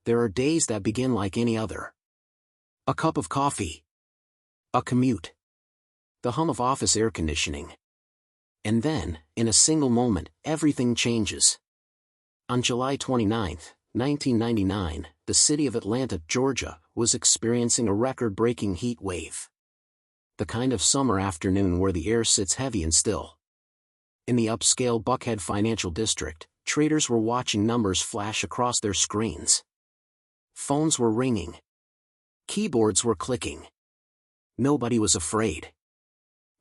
There are days that begin like any other. A cup of coffee. A commute. The hum of office air conditioning. And then, in a single moment, everything changes. On July 29, 1999, the city of Atlanta, Georgia, was experiencing a record-breaking heat wave. The kind of summer afternoon where the air sits heavy and still. In the upscale Buckhead financial district, traders were watching numbers flash across their screens. Phones were ringing. Keyboards were clicking. Nobody was afraid.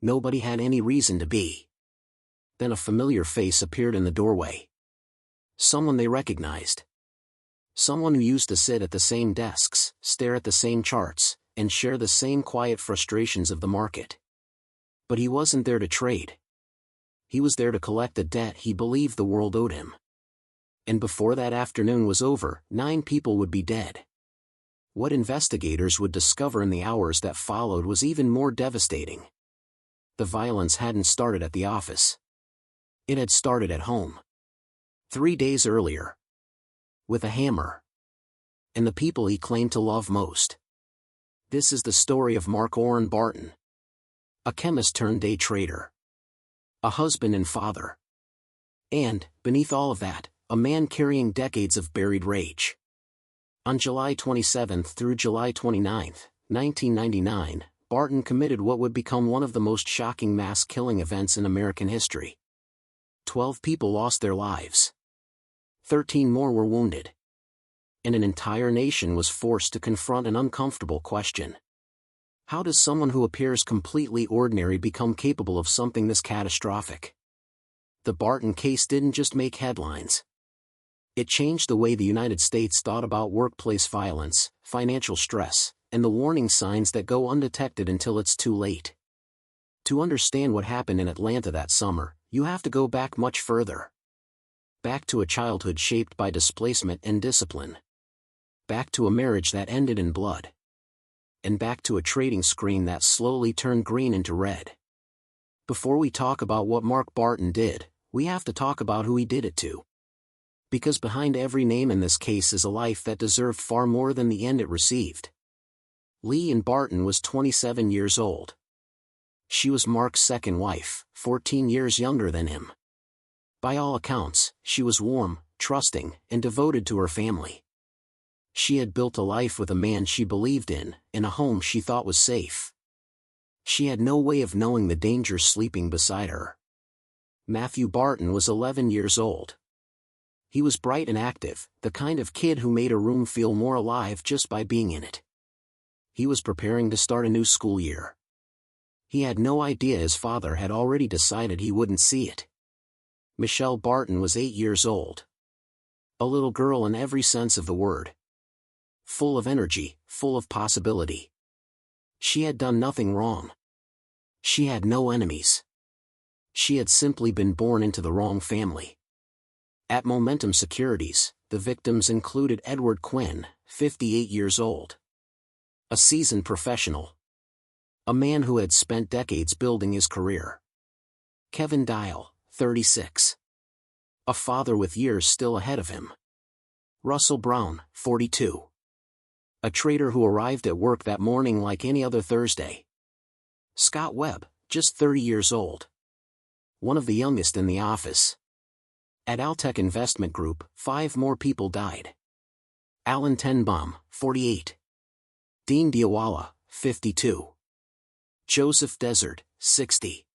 Nobody had any reason to be. Then a familiar face appeared in the doorway. Someone they recognized. Someone who used to sit at the same desks, stare at the same charts, and share the same quiet frustrations of the market. But he wasn't there to trade. He was there to collect a debt he believed the world owed him. And before that afternoon was over, 9 people would be dead. What investigators would discover in the hours that followed was even more devastating. The violence hadn't started at the office. It had started at home. 3 days earlier. With a hammer. And the people he claimed to love most. This is the story of Mark Orrin Barton. A chemist turned day trader. A husband and father. And, beneath all of that, a man carrying decades of buried rage. On July 27 through July 29, 1999, Barton committed what would become one of the most shocking mass killing events in American history. 12 people lost their lives. 13 more were wounded. And an entire nation was forced to confront an uncomfortable question. How does someone who appears completely ordinary become capable of something this catastrophic? The Barton case didn't just make headlines. It changed the way the United States thought about workplace violence, financial stress, and the warning signs that go undetected until it's too late. To understand what happened in Atlanta that summer, you have to go back much further. Back to a childhood shaped by displacement and discipline. Back to a marriage that ended in blood. And back to a trading screen that slowly turned green into red. Before we talk about what Mark Barton did, we have to talk about who he did it to. Because behind every name in this case is a life that deserved far more than the end it received. Lee Ann Barton was 27 years old. She was Mark's second wife, 14 years younger than him. By all accounts, she was warm, trusting, and devoted to her family. She had built a life with a man she believed in a home she thought was safe. She had no way of knowing the dangers sleeping beside her. Matthew Barton was 11 years old. He was bright and active, the kind of kid who made a room feel more alive just by being in it. He was preparing to start a new school year. He had no idea his father had already decided he wouldn't see it. Michelle Barton was 8 years old. A little girl in every sense of the word. Full of energy, full of possibility. She had done nothing wrong. She had no enemies. She had simply been born into the wrong family. At Momentum Securities, the victims included Edward Quinn, 58 years old. A seasoned professional. A man who had spent decades building his career. Kevin Dial, 36. A father with years still ahead of him. Russell Brown, 42. A trader who arrived at work that morning like any other Thursday. Scott Webb, just 30 years old. One of the youngest in the office. At Altec Investment Group, 5 more people died. Alan Tenbaum, 48. Dean Diawala, 52. Joseph Desert, 60.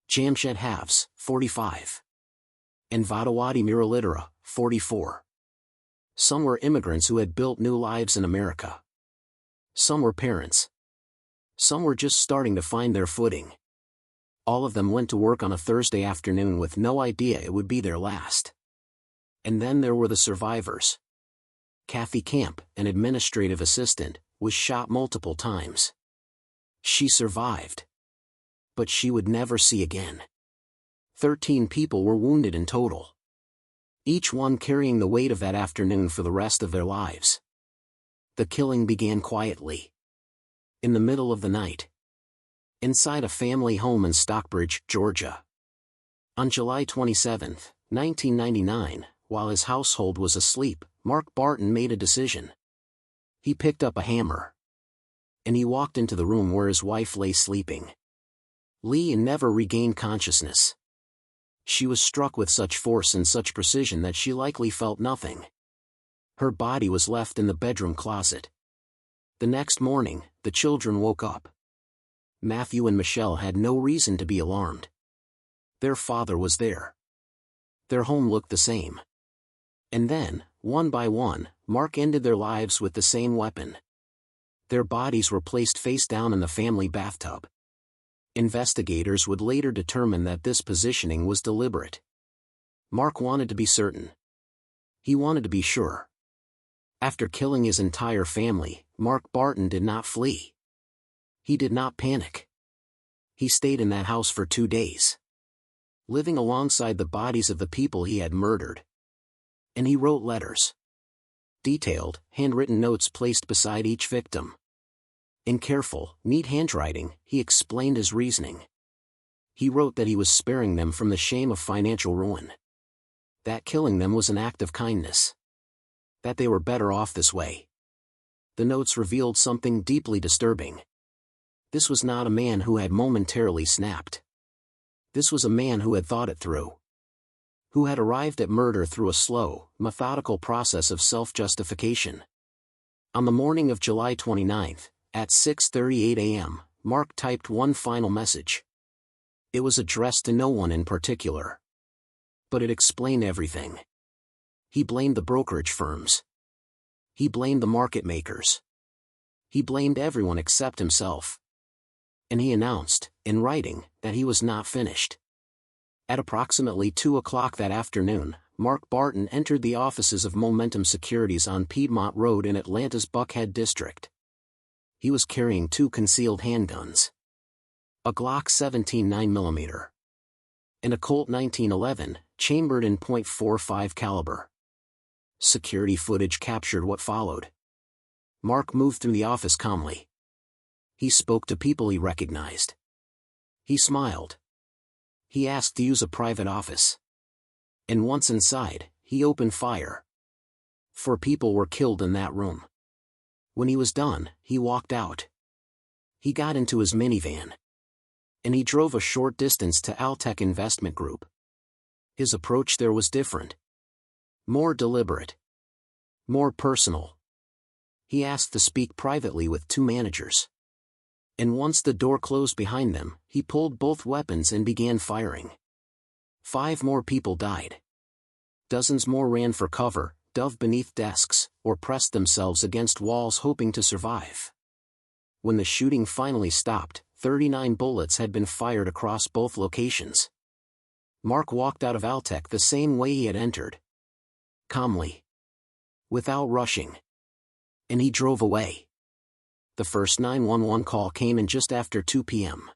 Jamshed Havs, 45. And Vadawati Muralidhara, 44. Some were immigrants who had built new lives in America. Some were parents. Some were just starting to find their footing. All of them went to work on a Thursday afternoon with no idea it would be their last. And then there were the survivors. Kathy Camp, an administrative assistant, was shot multiple times. She survived. But she would never see again. 13 people were wounded in total. Each one carrying the weight of that afternoon for the rest of their lives. The killing began quietly. In the middle of the night. Inside a family home in Stockbridge, Georgia. On July 27, 1999, while his household was asleep, Mark Barton made a decision. He picked up a hammer. And he walked into the room where his wife lay sleeping. Lee never regained consciousness. She was struck with such force and such precision that she likely felt nothing. Her body was left in the bedroom closet. The next morning, the children woke up. Matthew and Michelle had no reason to be alarmed. Their father was there. Their home looked the same. And then, one by one, Mark ended their lives with the same weapon. Their bodies were placed face down in the family bathtub. Investigators would later determine that this positioning was deliberate. Mark wanted to be certain. He wanted to be sure. After killing his entire family, Mark Barton did not flee. He did not panic. He stayed in that house for 2 days, living alongside the bodies of the people he had murdered. And he wrote letters. Detailed, handwritten notes placed beside each victim. In careful, neat handwriting, he explained his reasoning. He wrote that he was sparing them from the shame of financial ruin. That killing them was an act of kindness. That they were better off this way. The notes revealed something deeply disturbing. This was not a man who had momentarily snapped. This was a man who had thought it through. Who had arrived at murder through a slow, methodical process of self-justification. On the morning of July 29th, at 6:38 a.m., Mark typed one final message. It was addressed to no one in particular. But it explained everything. He blamed the brokerage firms. He blamed the market makers. He blamed everyone except himself. And he announced, in writing, that he was not finished. At approximately 2 o'clock that afternoon, Mark Barton entered the offices of Momentum Securities on Piedmont Road in Atlanta's Buckhead district. He was carrying 2 concealed handguns. A Glock 17 9mm. And a Colt 1911, chambered in .45 caliber. Security footage captured what followed. Mark moved through the office calmly. He spoke to people he recognized. He smiled. He asked to use a private office. And once inside, he opened fire. 4 people were killed in that room. When he was done, he walked out. He got into his minivan. And he drove a short distance to Altec Investment Group. His approach there was different. More deliberate. More personal. He asked to speak privately with 2 managers. And once the door closed behind them, he pulled both weapons and began firing. 5 more people died. Dozens more ran for cover, dove beneath desks, or pressed themselves against walls hoping to survive. When the shooting finally stopped, 39 bullets had been fired across both locations. Mark walked out of Altec the same way he had entered. Calmly. Without rushing. And he drove away. The first 911 call came in just after 2 p.m.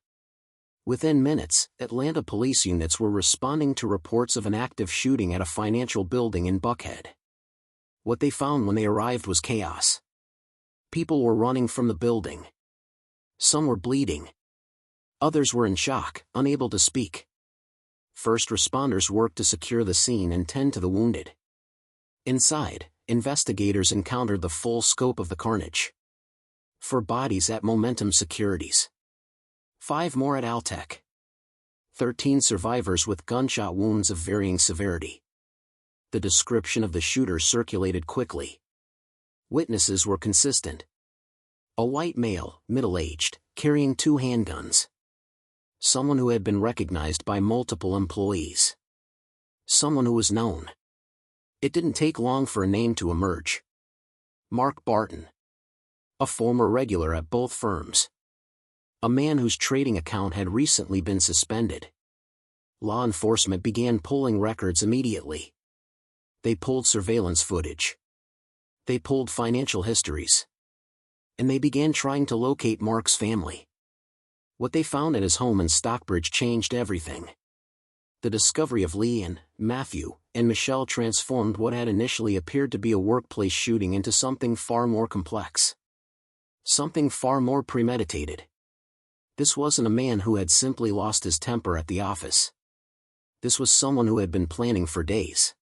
Within minutes, Atlanta police units were responding to reports of an active shooting at a financial building in Buckhead. What they found when they arrived was chaos. People were running from the building. Some were bleeding. Others were in shock, unable to speak. First responders worked to secure the scene and tend to the wounded. Inside, investigators encountered the full scope of the carnage. 4 bodies at Momentum Securities. 5 more at Altec. 13 survivors with gunshot wounds of varying severity. The description of the shooter circulated quickly. Witnesses were consistent. A white male, middle-aged, carrying 2 handguns. Someone who had been recognized by multiple employees. Someone who was known. It didn't take long for a name to emerge. Mark Barton. A former regular at both firms. A man whose trading account had recently been suspended. Law enforcement began pulling records immediately. They pulled surveillance footage. They pulled financial histories. And they began trying to locate Mark's family. What they found at his home in Stockbridge changed everything. The discovery of Lee and Matthew and Michelle transformed what had initially appeared to be a workplace shooting into something far more complex. Something far more premeditated. This wasn't a man who had simply lost his temper at the office. This was someone who had been planning for days.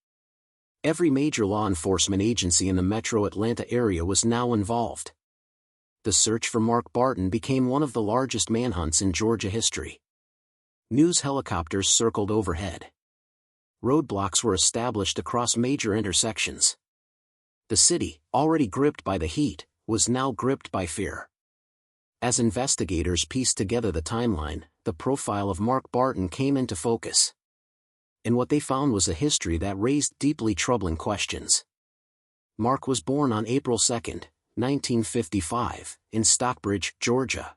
Every major law enforcement agency in the metro Atlanta area was now involved. The search for Mark Barton became one of the largest manhunts in Georgia history. News helicopters circled overhead. Roadblocks were established across major intersections. The city, already gripped by the heat, was now gripped by fear. As investigators pieced together the timeline, the profile of Mark Barton came into focus. And what they found was a history that raised deeply troubling questions. Mark was born on April 2, 1955, in Stockbridge, Georgia.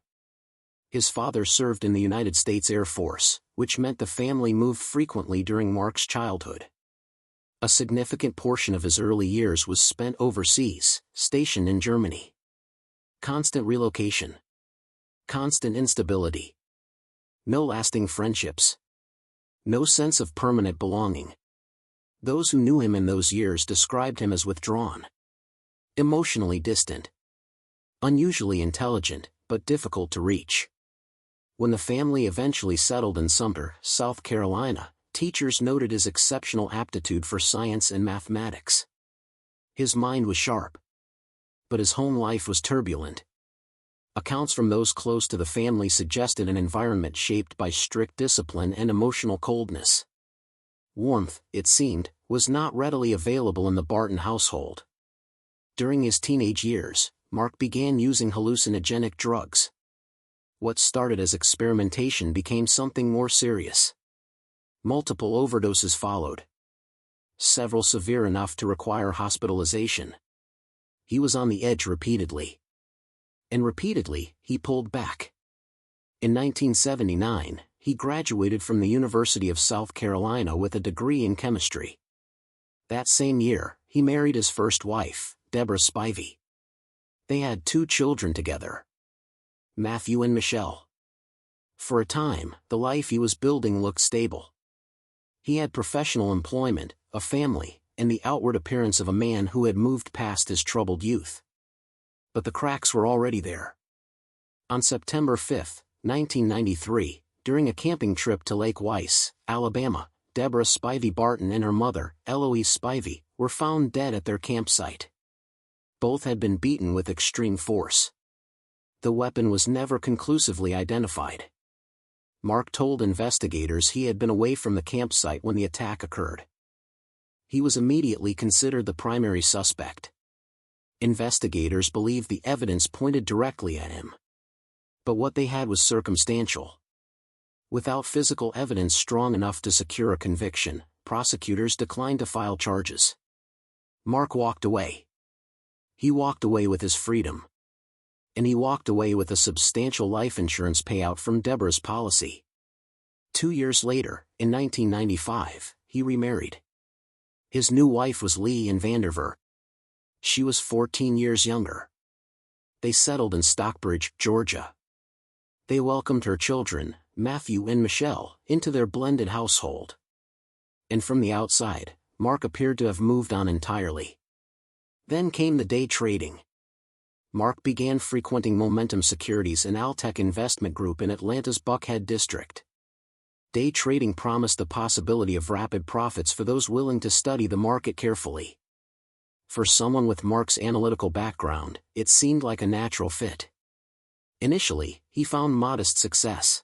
His father served in the United States Air Force, which meant the family moved frequently during Mark's childhood. A significant portion of his early years was spent overseas, stationed in Germany. Constant relocation. Constant instability. No lasting friendships. No sense of permanent belonging. Those who knew him in those years described him as withdrawn. Emotionally distant. Unusually intelligent, but difficult to reach. When the family eventually settled in Sumter, South Carolina, teachers noted his exceptional aptitude for science and mathematics. His mind was sharp. But his home life was turbulent. Accounts from those close to the family suggested an environment shaped by strict discipline and emotional coldness. Warmth, it seemed, was not readily available in the Barton household. During his teenage years, Mark began using hallucinogenic drugs. What started as experimentation became something more serious. Multiple overdoses followed. Several severe enough to require hospitalization. He was on the edge repeatedly. And repeatedly, he pulled back. In 1979, he graduated from the University of South Carolina with a degree in chemistry. That same year, he married his first wife, Deborah Spivey. They had 2 children together, Matthew and Michelle. For a time, the life he was building looked stable. He had professional employment, a family, and the outward appearance of a man who had moved past his troubled youth. But the cracks were already there. On September 5, 1993, during a camping trip to Lake Weiss, Alabama, Deborah Spivey Barton and her mother, Eloise Spivey, were found dead at their campsite. Both had been beaten with extreme force. The weapon was never conclusively identified. Mark told investigators he had been away from the campsite when the attack occurred. He was immediately considered the primary suspect. Investigators believed the evidence pointed directly at him. But what they had was circumstantial. Without physical evidence strong enough to secure a conviction, prosecutors declined to file charges. Mark walked away. He walked away with his freedom. And he walked away with a substantial life insurance payout from Deborah's policy. 2 years later, in 1995, he remarried. His new wife was Leanne Vanderver. She was 14 years younger. They settled in Stockbridge, Georgia. They welcomed her children, Matthew and Michelle, into their blended household. And from the outside, Mark appeared to have moved on entirely. Then came the day trading. Mark began frequenting Momentum Securities and Altec Investment Group in Atlanta's Buckhead district. Day trading promised the possibility of rapid profits for those willing to study the market carefully. For someone with Mark's analytical background, it seemed like a natural fit. Initially, he found modest success.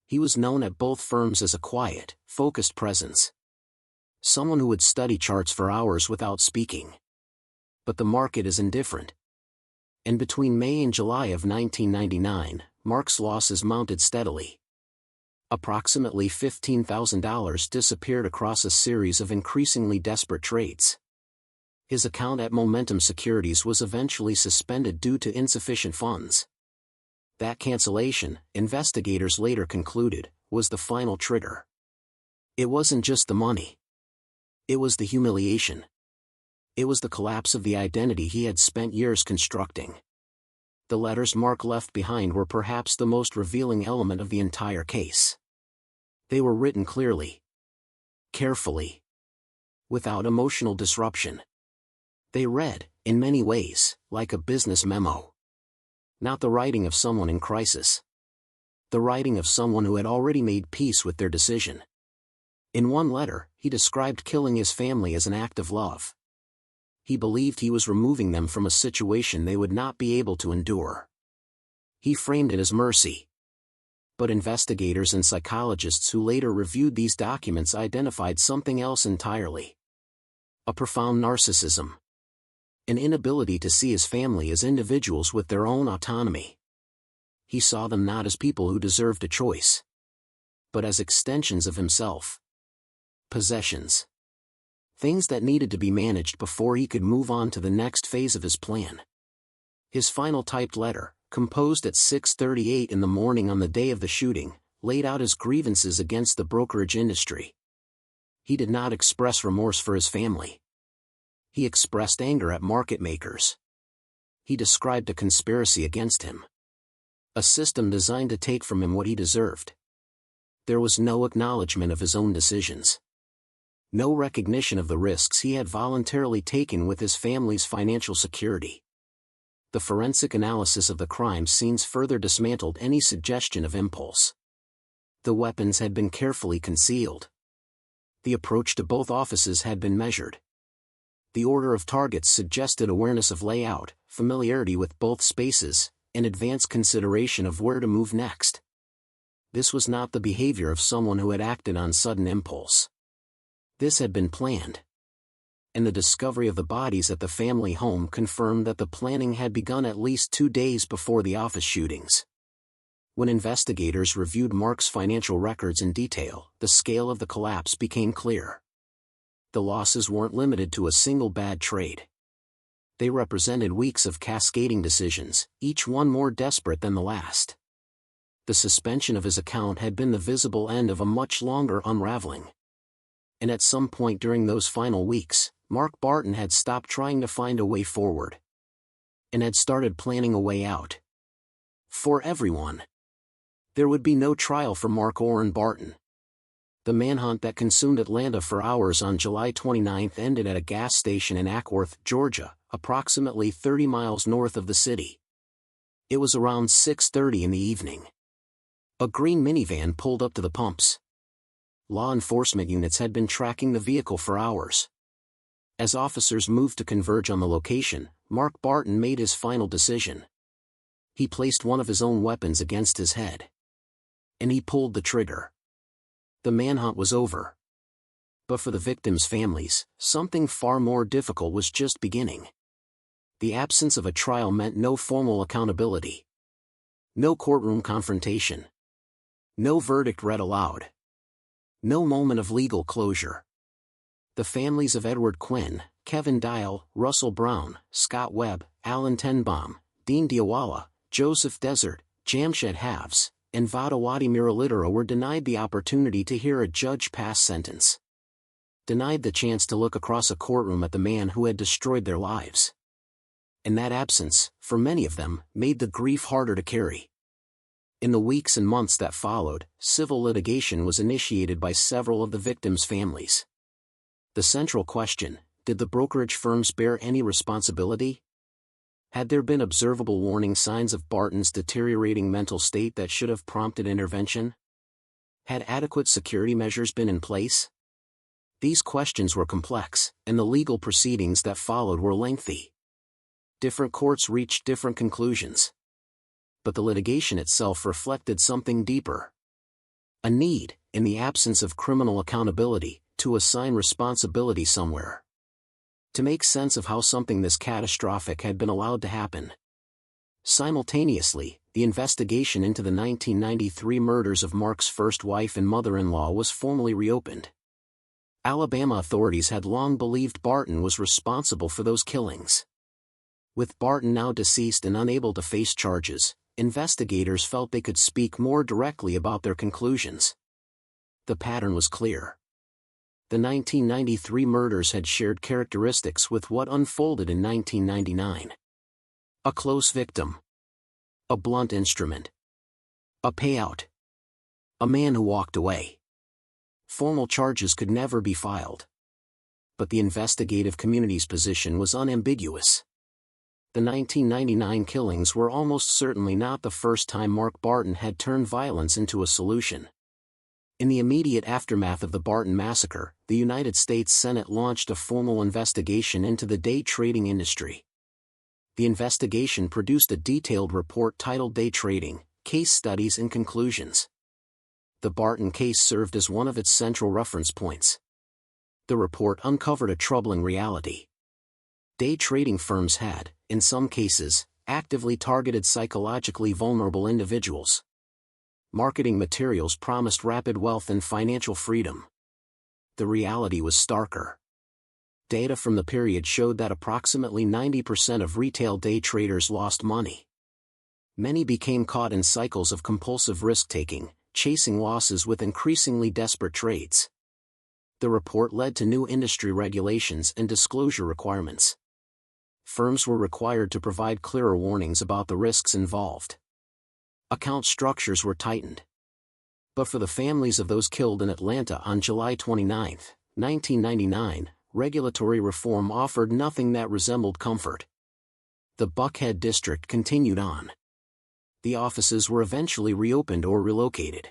He was known at both firms as a quiet, focused presence. Someone who would study charts for hours without speaking. But the market is indifferent. And between May and July of 1999, Mark's losses mounted steadily. Approximately $15,000 disappeared across a series of increasingly desperate trades. His account at Momentum Securities was eventually suspended due to insufficient funds. That cancellation, investigators later concluded, was the final trigger. It wasn't just the money. It was the humiliation. It was the collapse of the identity he had spent years constructing. The letters Mark left behind were perhaps the most revealing element of the entire case. They were written clearly, carefully, without emotional disruption. They read, in many ways, like a business memo. Not the writing of someone in crisis. The writing of someone who had already made peace with their decision. In one letter, he described killing his family as an act of love. He believed he was removing them from a situation they would not be able to endure. He framed it as mercy. But investigators and psychologists who later reviewed these documents identified something else entirely. A profound narcissism. An inability to see his family as individuals with their own autonomy. He saw them not as people who deserved a choice, but as extensions of himself. Possessions. Things that needed to be managed before he could move on to the next phase of his plan. His final typed letter, composed at 6:38 in the morning on the day of the shooting, laid out his grievances against the brokerage industry. He did not express remorse for his family. He expressed anger at market makers. He described a conspiracy against him. A system designed to take from him what he deserved. There was no acknowledgement of his own decisions. No recognition of the risks he had voluntarily taken with his family's financial security. The forensic analysis of the crime scenes further dismantled any suggestion of impulse. The weapons had been carefully concealed. The approach to both offices had been measured. The order of targets suggested awareness of layout, familiarity with both spaces, and advanced consideration of where to move next. This was not the behavior of someone who had acted on sudden impulse. This had been planned. And the discovery of the bodies at the family home confirmed that the planning had begun at least 2 days before the office shootings. When investigators reviewed Mark's financial records in detail, the scale of the collapse became clear. The losses weren't limited to a single bad trade. They represented weeks of cascading decisions, each one more desperate than the last. The suspension of his account had been the visible end of a much longer unraveling. And at some point during those final weeks, Mark Barton had stopped trying to find a way forward. And had started planning a way out. For everyone. There would be no trial for Mark Orrin Barton. The manhunt that consumed Atlanta for hours on July 29 ended at a gas station in Acworth, Georgia, approximately 30 miles north of the city. It was around 6:30 in the evening. A green minivan pulled up to the pumps. Law enforcement units had been tracking the vehicle for hours. As officers moved to converge on the location, Mark Barton made his final decision. He placed one of his own weapons against his head. And he pulled the trigger. The manhunt was over. But for the victims' families, something far more difficult was just beginning. The absence of a trial meant no formal accountability. No courtroom confrontation. No verdict read aloud. No moment of legal closure. The families of Edward Quinn, Kevin Dial, Russell Brown, Scott Webb, Alan Tenbaum, Dean Diawala, Joseph Desert, Jamshed Haves, and Vadawati Muralidhara were denied the opportunity to hear a judge pass sentence. Denied the chance to look across a courtroom at the man who had destroyed their lives. And that absence, for many of them, made the grief harder to carry. In the weeks and months that followed, civil litigation was initiated by several of the victims' families. The central question: did the brokerage firms bear any responsibility? Had there been observable warning signs of Barton's deteriorating mental state that should have prompted intervention? Had adequate security measures been in place? These questions were complex, and the legal proceedings that followed were lengthy. Different courts reached different conclusions. But the litigation itself reflected something deeper. A need, in the absence of criminal accountability, to assign responsibility somewhere. To make sense of how something this catastrophic had been allowed to happen. Simultaneously, the investigation into the 1993 murders of Mark's first wife and mother-in-law was formally reopened. Alabama authorities had long believed Barton was responsible for those killings. With Barton now deceased and unable to face charges, investigators felt they could speak more directly about their conclusions. The pattern was clear. The 1993 murders had shared characteristics with what unfolded in 1999. A close victim. A blunt instrument. A payout. A man who walked away. Formal charges could never be filed. But the investigative community's position was unambiguous. The 1999 killings were almost certainly not the first time Mark Barton had turned violence into a solution. In the immediate aftermath of the Barton Massacre, the United States Senate launched a formal investigation into the day trading industry. The investigation produced a detailed report titled Day Trading: Case Studies and Conclusions. The Barton case served as one of its central reference points. The report uncovered a troubling reality. Day trading firms had, in some cases, actively targeted psychologically vulnerable individuals. Marketing materials promised rapid wealth and financial freedom. The reality was starker. Data from the period showed that approximately 90% of retail day traders lost money. Many became caught in cycles of compulsive risk-taking, chasing losses with increasingly desperate trades. The report led to new industry regulations and disclosure requirements. Firms were required to provide clearer warnings about the risks involved. Account structures were tightened. But for the families of those killed in Atlanta on July 29, 1999, regulatory reform offered nothing that resembled comfort. The Buckhead district continued on. The offices were eventually reopened or relocated.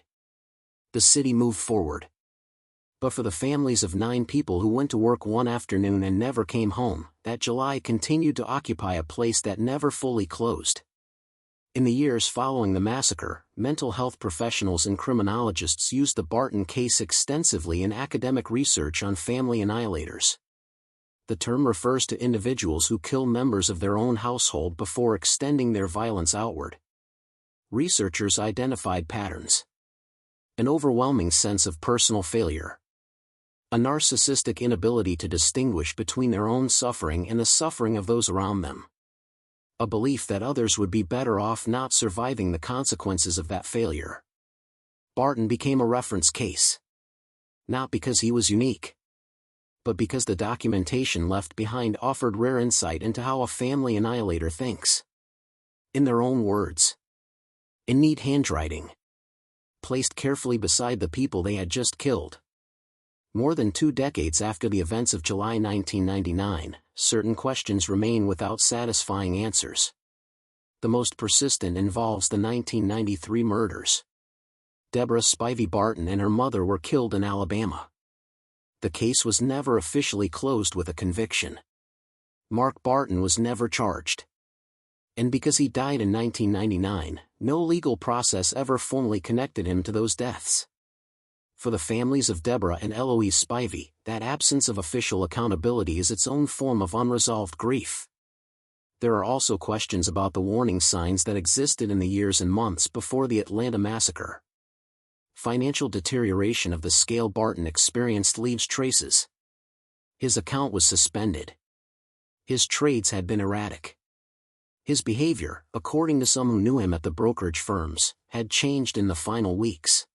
The city moved forward. But for the families of 9 people who went to work one afternoon and never came home, that July continued to occupy a place that never fully closed. In the years following the massacre, mental health professionals and criminologists used the Barton case extensively in academic research on family annihilators. The term refers to individuals who kill members of their own household before extending their violence outward. Researchers identified patterns. An overwhelming sense of personal failure. A narcissistic inability to distinguish between their own suffering and the suffering of those around them. A belief that others would be better off not surviving the consequences of that failure. Barton became a reference case. Not because he was unique, but because the documentation left behind offered rare insight into how a family annihilator thinks. In their own words. In neat handwriting. Placed carefully beside the people they had just killed. More than 2 decades after the events of July 1999, certain questions remain without satisfying answers. The most persistent involves the 1993 murders. Deborah Spivey Barton and her mother were killed in Alabama. The case was never officially closed with a conviction. Mark Barton was never charged. And because he died in 1999, no legal process ever formally connected him to those deaths. For the families of Deborah and Eloise Spivey, that absence of official accountability is its own form of unresolved grief. There are also questions about the warning signs that existed in the years and months before the Atlanta massacre. Financial deterioration of the scale Barton experienced leaves traces. His account was suspended. His trades had been erratic. His behavior, according to some who knew him at the brokerage firms, had changed in the final weeks.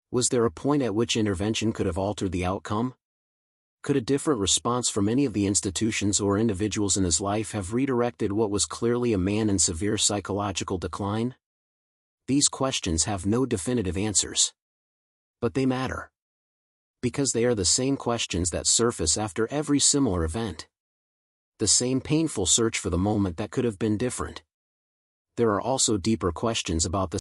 Was there a point at which intervention could have altered the outcome? Could a different response from any of the institutions or individuals in his life have redirected what was clearly a man in severe psychological decline? These questions have no definitive answers. But they matter. Because they are the same questions that surface after every similar event. The same painful search for the moment that could have been different. There are also deeper questions about the